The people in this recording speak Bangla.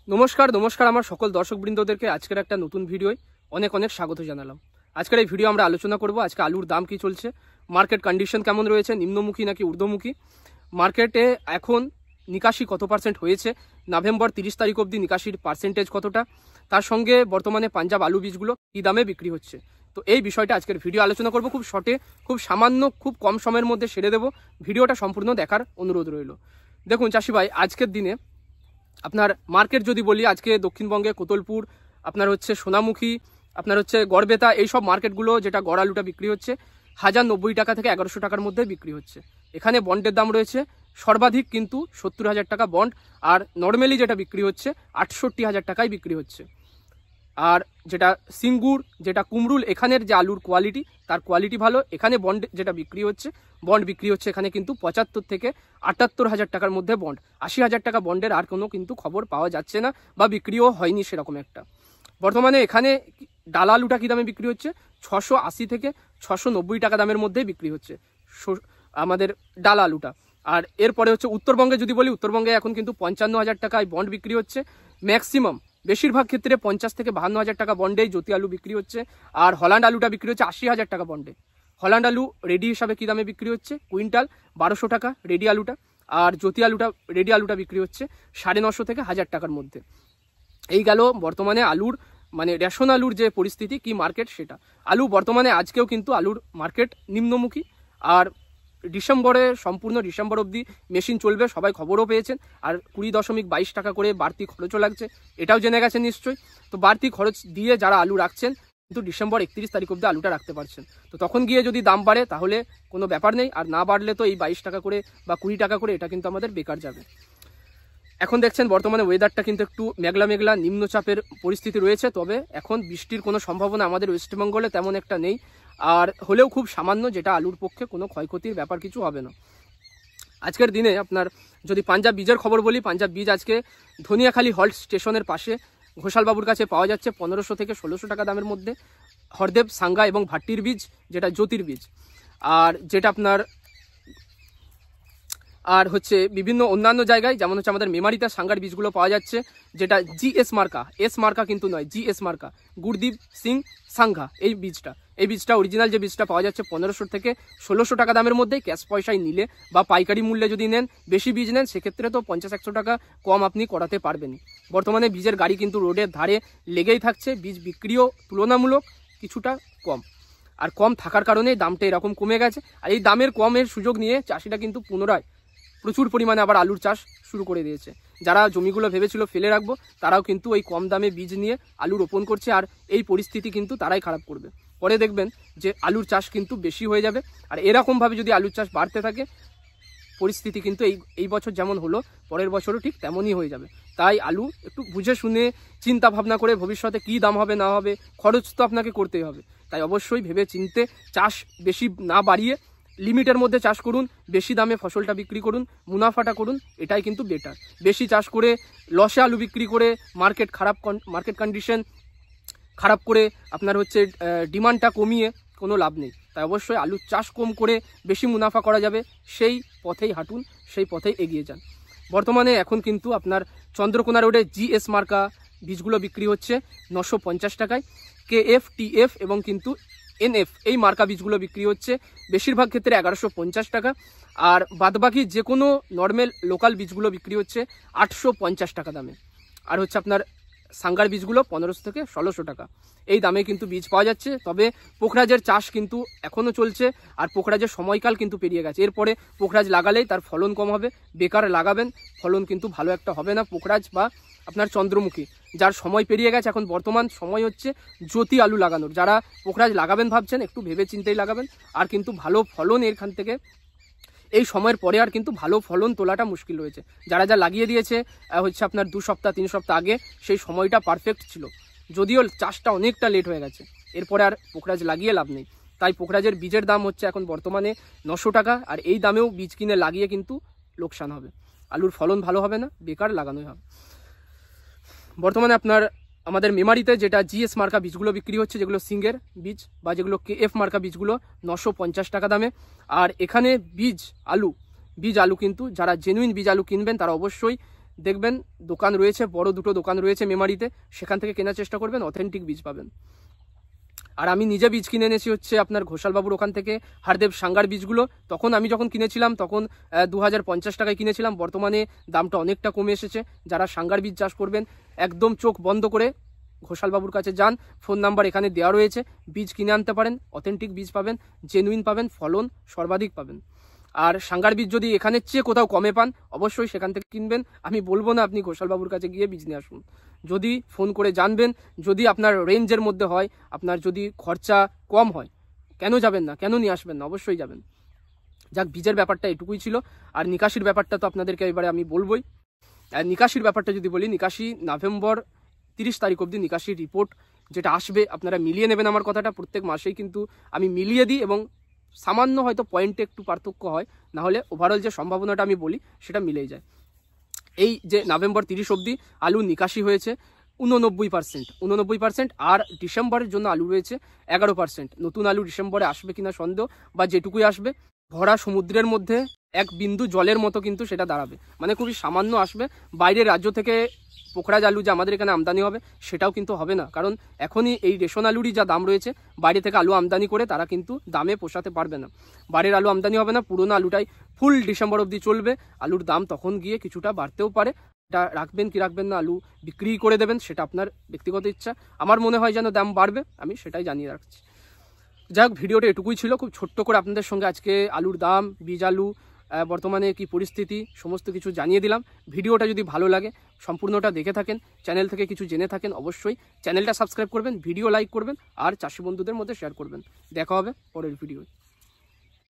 নমস্কার আমার সকল দর্শকবৃন্দদেরকে আজকের একটা নতুন ভিডিওয় অনেক স্বাগত জানালাম। আজকের এই ভিডিও আমরা আলোচনা করব আজকে আলুর দাম কি চলছে, মার্কেট কন্ডিশন কেমন রয়েছে, নিম্নমুখী নাকি ঊর্ধ্বমুখী, মার্কেটে এখন নিকাশি কত পার্সেন্ট হয়েছে, নভেম্বর 30 তারিখ অবধি নিকাশির পার্সেন্টেজ কতটা, তার সঙ্গে বর্তমানে পাঞ্জাব আলু বীজগুলো কী দামে বিক্রি হচ্ছে। তো এই বিষয়টা আজকের ভিডিও আলোচনা করব, খুব শর্টে, খুব সামান্য, খুব কম সময়ের মধ্যে সেরে দেবো। ভিডিওটা সম্পূর্ণ দেখার অনুরোধ রইল। দেখুন চাষি ভাই, আজকের দিনে আপনার মার্কেট যদি বলি, আজকে দক্ষিণবঙ্গে কোতলপুর, আপনার হচ্ছে সোনামুখী, আপনার হচ্ছে গড়বেতা, এইসব মার্কেটগুলো যেটা গড় আলুটা বিক্রি হচ্ছে 1090 টাকা থেকে 1100 টাকার মধ্যে বিক্রি হচ্ছে। এখানে বন্ডের দাম রয়েছে সর্বাধিক কিন্তু 70,000 টাকা বন্ড, আর নর্মালি যেটা বিক্রি হচ্ছে 68,000 টাকায় বিক্রি হচ্ছে। আর যেটা সিঙ্গুর, যেটা কুমরুল, এখানের যে আলুর কোয়ালিটি, তার কোয়ালিটি ভালো। এখানে বন্ড যেটা বিক্রি হচ্ছে, বন্ড বিক্রি হচ্ছে এখানে কিন্তু 75 থেকে 78,000 টাকার মধ্যে বন্ড। 80,000 টাকা বন্ডের আর কোনো কিন্তু খবর পাওয়া যাচ্ছে না, বা বিক্রিও হয়নি সেরকম একটা। বর্তমানে এখানে ডালা আলুটা কী দামে বিক্রি হচ্ছে, 680 থেকে 690 টাকা দামের মধ্যে বিক্রি হচ্ছে আমাদের ডালা আলুটা। আর এরপরে হচ্ছে উত্তরবঙ্গে যদি বলি, উত্তরবঙ্গে এখন কিন্তু 55,000 টাকায় বন্ড বিক্রি হচ্ছে। ম্যাক্সিমাম বেশিরভাগ ক্ষেত্রে 50 থেকে 52,000 টাকা বন্ডেই জ্যোতি আলু বিক্রি হচ্ছে। আর হল্যান্ড আলুটা বিক্রি হচ্ছে 80,000 টাকা বন্ডে। হল্যান্ড আলু রেডি হিসাবে কী দামে বিক্রি হচ্ছে, কুইন্টাল 1200 টাকা রেডি আলুটা। আর জ্যোতি আলুটা, রেডি আলুটা বিক্রি হচ্ছে 950 থেকে 1000 টাকার মধ্যে। এই গেল বর্তমানে আলুর, মানে রেশন আলুর যে পরিস্থিতি, কি মার্কেট সেটা। আলু বর্তমানে আজকেও কিন্তু আলুর মার্কেট নিম্নমুখী। আর ডিসেম্বরে, সম্পূর্ণ ডিসেম্বর অবধি মেশিন চলবে, সবাই খবরও পেয়েছেন। আর 20.22 টাকা করে বাড়তি খরচও লাগছে, এটাও জেনে গেছেন নিশ্চয়ই। তো বাড়তি খরচ দিয়ে যারা আলু রাখছেন, কিন্তু ডিসেম্বর 31 তারিখ অবধি আলুটা রাখতে পারছেন। তো তখন গিয়ে যদি দাম বাড়ে তাহলে কোনো ব্যাপার নেই, আর না বাড়লে তো এই 22 টাকা করে বা 20 টাকা করে এটা কিন্তু আমাদের বেকার যাবে। এখন দেখছেন বর্তমানে ওয়েদারটা কিন্তু একটু মেঘলা মেঘলা, নিম্নচাপের পরিস্থিতি রয়েছে। তবে এখন বৃষ্টির কোনো সম্ভাবনা আমাদের ওয়েস্টবেঙ্গলে তেমন একটা নেই, আর হলেও খুব সামান্য, যেটা আলুর পক্ষে কোনো ক্ষয়ক্ষতির ব্যাপার কিছু হবে না। আজকের দিনে আপনার যদি পাঞ্জাব বীজের খবর বলি, পাঞ্জাব বীজ আজকে ধনিয়াখালী হল্ট স্টেশনের পাশে ঘোষালবাবুর কাছে পাওয়া যাচ্ছে 1500 থেকে 1600 টাকা দামের মধ্যে। হরদেব, সাঙ্গা এবং ভাট্টির বীজ, যেটা জ্যোতির বীজ, আর যেটা আপনার আর হচ্ছে বিভিন্ন অন্যান্য জায়গায়, যেমন হচ্ছে আমাদের মেমারিতে সাঙ্গার বীজগুলো পাওয়া যাচ্ছে, যেটা জিএস মার্কা, এস মার্কা কিন্তু নয়, জিএস মার্কা, গুরদীপ সিং সাঙ্ঘা। এই বীজটা অরিজিনাল যে বীজটা পাওয়া যাচ্ছে 1500 থেকে 1600 টাকা দামের মধ্যে। ক্যাশ পয়সায় নিলে বা পাইকারি মূল্যে যদি নেন, বেশি বীজ নেন, সেক্ষেত্রে তো 50-100 টাকা কম আপনি করাতে পারবেন। বর্তমানে বীজের গাড়ি কিন্তু রোডের ধারে লেগেই থাকছে, বীজ বিক্রিও তুলনামূলক কিছুটা কম। আর কম থাকার কারণে দামটা এরকম কমে গেছে। আর এই দামের কমের সুযোগ নিয়ে চাষিরা কিন্তু পুনরায় প্রচুর পরিমাণে আবার আলুর চাষ শুরু করে দিয়েছে। যারা জমিগুলো ভেবেছিল ফেলে রাখবো, তারাও কিন্তু ওই কম দামে বীজ নিয়ে আলু রোপণ করছে। আর এই পরিস্থিতি কিন্তু তারাই খারাপ করবে। পরে দেখবেন যে আলুর চাষ কিন্তু বেশি হয়ে যাবে। আর এরকমভাবে যদি আলুর চাষ বাড়তে থাকে, পরিস্থিতি কিন্তু এই বছর যেমন হলো, পরের বছরও ঠিক তেমনই হয়ে যাবে। তাই আলু একটু বুঝে শুনে, চিন্তা ভাবনা করে, ভবিষ্যতে কী দাম হবে না হবে, খরচ তো আপনাকে করতেই হবে। তাই অবশ্যই ভেবে চিনতে চাষ বেশি না বাড়িয়ে লিমিটের মধ্যে চাষ করুন, বেশি দামে ফসলটা বিক্রি করুন, মুনাফাটা করুন, এটাই কিন্তু বেটার। বেশি চাষ করে লসে আলু বিক্রি করে মার্কেট কন্ডিশন খারাপ করে আপনার হচ্ছে ডিমান্ডটা কমিয়ে কোনো লাভ নেই। তাই অবশ্যই আলুর চাষ কম করে বেশি মুনাফা করা যাবে, সেই পথেই হাঁটুন, সেই পথেই এগিয়ে যান। বর্তমানে এখন কিন্তু আপনার চন্দ্রকোনা রোডে জিএস মার্কা বীজগুলো বিক্রি হচ্ছে 950 টাকায়। কেএফ, টিএফ এবং কিন্তু এনএফ, এই মার্কা বীজগুলো বিক্রি হচ্ছে বেশিরভাগ ক্ষেত্রে 1150 টাকা। আর বাদবাকি যে কোনো নর্মাল লোকাল বীজগুলো বিক্রি হচ্ছে 850 টাকা দামে। আর হচ্ছে আপনার সাঙ্গার বীজগুলো 1500 থেকে 1600 টাকা, এই দামে কিন্তু বীজ পাওয়া যাচ্ছে। তবে পোখরাজের চাষ কিন্তু এখনও চলছে, আর পোখরাজের সময়কাল কিন্তু পেরিয়ে গেছে। এরপরে পোখরাজ লাগালেই তার ফলন কম হবে, বেকার লাগাবেন, ফলন কিন্তু ভালো একটা হবে না। পোখরাজ বা আপনার চন্দ্রমুখী, যার সময় পেরিয়ে গেছে, এখন বর্তমান সময় হচ্ছে জ্যোতি আলু লাগানোর। যারা পোখরাজ লাগাবেন ভাবছেন, একটু ভেবে চিন্তেই লাগাবেন। আর কিন্তু ভালো ফলন এখান থেকে, এই সময়ের পরে আর কিন্তু ভালো ফলন তোলাটা মুশকিল রয়েছে। যারা যা লাগিয়ে দিয়েছে হচ্ছে আপনার 2 সপ্তাহ 3 সপ্তাহ আগে, সেই সময়টা পারফেক্ট ছিল, যদিও চাষটা অনেকটা লেট হয়ে গেছে। এরপরে আর পোখরাজ লাগিয়ে লাভ নেই। তাই পোখরাজের বীজের দাম হচ্ছে এখন বর্তমানে 900 টাকা। আর এই দামেও বীজ কিনে লাগিয়ে কিন্তু লোকসান হবে, আলুর ফলন ভালো হবে না, বেকার লাগানোই হবে। বর্তমানে আপনার আমাদের মেমারিতে যেটা জিএস মার্কা বীজগুলো বিক্রি হচ্ছে, যেগুলো সিঙ্গের বীজ বা যেগুলো কেএফ মার্কা বীজগুলো 950 টাকা দামে। আর এখানে বীজ আলু কিন্তু যারা জেনুইন বীজ আলু কিনবেন, তারা অবশ্যই দেখবেন দোকান রয়েছে, বড় দুটো দোকান রয়েছে মেমারিতে, সেখান থেকে কেনার চেষ্টা করবেন, অথেন্টিক বীজ পাবেন। আর আমি নিজে বীজ কিনে এনেছি হচ্ছে আপনার ঘোষালবাবুর ওখান থেকে, হারদেব সাঙ্গার বীজগুলো। তখন আমি যখন কিনেছিলাম তখন 2050 টাকায় কিনেছিলাম, বর্তমানে দামটা অনেকটা কমে এসেছে। যারা সাঙ্গার বীজ চাষ করবেন একদম চোখ বন্ধ করে ঘোষালবাবুর কাছে যান, ফোন নাম্বার এখানে দেওয়া রয়েছে, বীজ কিনে আনতে পারেন, অথেন্টিক বীজ পাবেন, জেনুইন পাবেন, ফলন সর্বাধিক পাবেন। আর সাঙ্গার বীজ যদি এখানের চেয়ে কোথাও কমে পান অবশ্যই সেখান থেকে কিনবেন। আমি বলবো না আপনি ঘোষালবাবুর কাছে গিয়ে বীজ নিয়ে আসুন, যদি ফোন করে জানবেন, যদি আপনার রেঞ্জের মধ্যে হয়, আপনার যদি খরচা কম হয়, কেন যাবেন না, কেন নিয়ে আসবেন না, অবশ্যই যাবেন। যাক, বীজের ব্যাপারটা এটুকুই ছিল। আর নিকাশির ব্যাপারটা তো আপনাদেরকে এবারে আমি বলবোই। আর নিকাশির ব্যাপারটা যদি বলি, নিকাশি নভেম্বর 30 তারিখ অবধি নিকাশির রিপোর্ট যেটা আসবে আপনারা মিলিয়ে নেবেন। আমার কথাটা প্রত্যেক মাসেই কিন্তু আমি মিলিয়ে দিই, এবং সামান্য হয়তো পয়েন্টে একটু পার্থক্য হয়, না হলে ওভারঅল যে সম্ভাবনাটা আমি বলি সেটা মিলেই যায়। এই যে নভেম্বর 30 অবধি আলু নিকাশি হয়েছে 89%, আর ডিসেম্বরের জন্য আলু রয়েছে 11%। নতুন আলু ডিসেম্বরে আসবে কিনা সন্দেহ, বা যেটুকুই আসবে ভরা সমুদ্রের মধ্যে এক বিন্দু জলের মতো কিন্তু সেটা দাঁড়াবে, মানে খুবই সামান্য আসবে। বাইরের রাজ্য থেকে পোখরাজ আলু যে আমাদের এখানে আমদানি হবে সেটাও কিন্তু হবে না, কারণ এখনই এই রেশন আলুরই যা দাম রয়েছে, বাইরে থেকে আলু আমদানি করে তারা কিন্তু দামে পোষাতে পারবে না। বাইরের আলু আমদানি হবে না, পুরোনো আলুটাই ফুল ডিসেম্বর অবধি চলবে। আলুর দাম তখন গিয়ে কিছুটা বাড়তেও পারে, এটা রাখবেন কি রাখবেন না, আলু বিক্রি করে দেবেন সেটা আপনার ব্যক্তিগত ইচ্ছা। আমার মনে হয় যেন দাম বাড়বে, আমি সেটাই জানিয়ে রাখছি। যাই হোক, ভিডিওটা এটুকুই ছিল, খুব ছোট্ট করে আপনাদের সঙ্গে আজকে আলুর দাম, বীজ আলু, বর্তমানে কি পরিস্থিতি, সমস্ত কিছু জানিয়ে দিলাম। ভিডিওটা যদি ভালো লাগে, সম্পূর্ণটা দেখে থাকেন, চ্যানেল থেকে কিছু জেনে থাকেন, অবশ্যই চ্যানেলটা সাবস্ক্রাইব করবেন, ভিডিও লাইক করবেন, আর চাষি বন্ধুদের মধ্যে শেয়ার করবেন। দেখা হবে পরের ভিডিও।